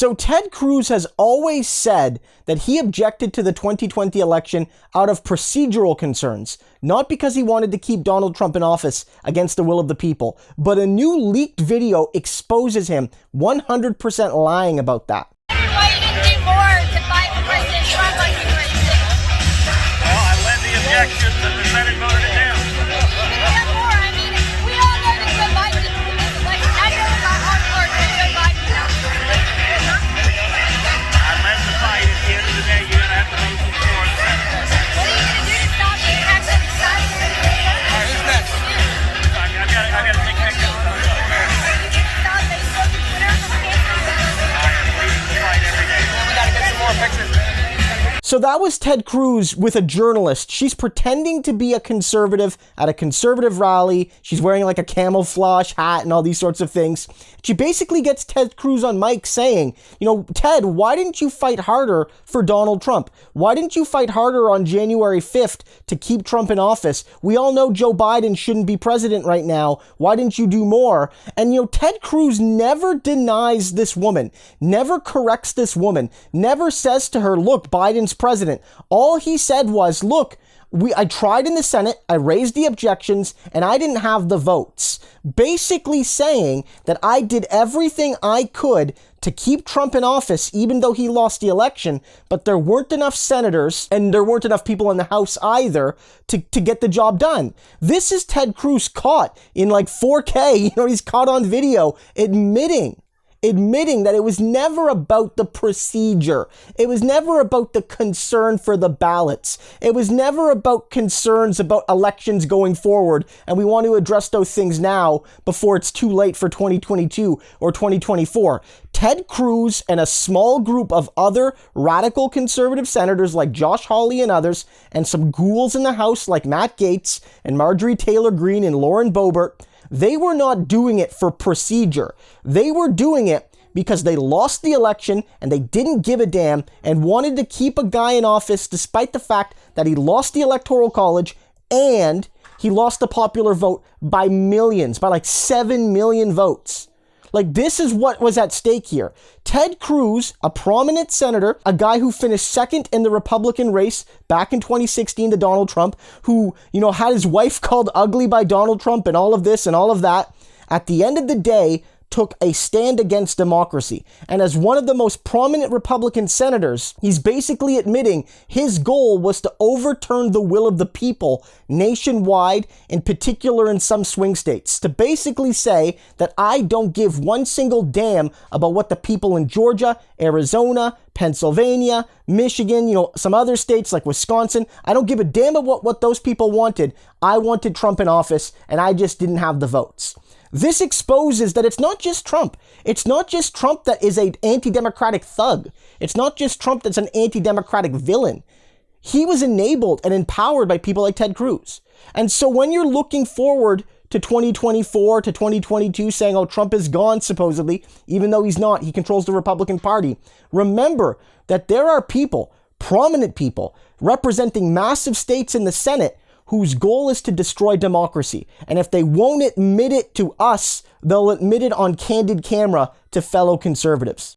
So Ted Cruz has always said that he objected to the 2020 election out of procedural concerns, not because he wanted to keep Donald Trump in office against the will of the people, but a new leaked video exposes him 100% lying about that. Why you didn't do more to fight President Trump like you were saying? Well, I led the objections and the Senate voted it down. Yeah, more. I mean, we all know that Joe Biden didn't win this election. I know my hard work that Joe Biden did. I led the fight. At the end of the day, you're going to have to make some for the Senate. What are you going to do to stop the actual deciding? Who's next? I got to take action. Stop Facebook and Twitter from canceling. Fight every day. We got to get some more pictures. So that was Ted Cruz with a journalist. She's pretending to be a conservative at a conservative rally. She's wearing like a camouflage hat and all these sorts of things. She basically gets Ted Cruz on mic saying, you know, Ted, why didn't you fight harder for Donald Trump? Why didn't you fight harder on January 5th to keep Trump in office? We all know Joe Biden shouldn't be president right now. Why didn't you do more? And, you know, Ted Cruz never denies this woman, never corrects this woman, never says to her, look, Biden's president. All he said was, look, I tried in the Senate, I raised the objections, and I didn't have the votes. Basically saying that I did everything I could to keep Trump in office, even though he lost the election, but there weren't enough senators, and there weren't enough people in the House either, to get the job done. This is Ted Cruz caught in like 4K, you know, he's caught on video, admitting that it was never about the procedure. It was never about the concern for the ballots. It was never about concerns about elections going forward, and we want to address those things now before it's too late for 2022 or 2024. Ted Cruz and a small group of other radical conservative senators like Josh Hawley and others, and some ghouls in the House like Matt Gaetz and Marjorie Taylor Greene and Lauren Boebert, they were not doing it for procedure. They were doing it because they lost the election and they didn't give a damn and wanted to keep a guy in office despite the fact that he lost the Electoral College and he lost the popular vote by millions, by like 7 million votes. Like, this is what was at stake here. Ted Cruz, a prominent senator, a guy who finished second in the Republican race back in 2016 to Donald Trump, who, you know, had his wife called ugly by Donald Trump and all of this and all of that, at the end of the day, took a stand against democracy. And as one of the most prominent Republican senators, he's basically admitting his goal was to overturn the will of the people nationwide, in particular in some swing states, to basically say that I don't give one single damn about what the people in Georgia, Arizona, Pennsylvania, Michigan, you know, some other states like Wisconsin, I don't give a damn about what those people wanted. I wanted Trump in office and I just didn't have the votes. This exposes that it's not just Trump. It's not just Trump that is an anti-democratic thug. It's not just Trump that's an anti-democratic villain. He was enabled and empowered by people like Ted Cruz. And so when you're looking forward to 2024, to 2022, saying, oh, Trump is gone, supposedly, even though he's not, he controls the Republican Party, remember that there are people, prominent people, representing massive states in the Senate whose goal is to destroy democracy. And if they won't admit it to us, they'll admit it on candid camera to fellow conservatives.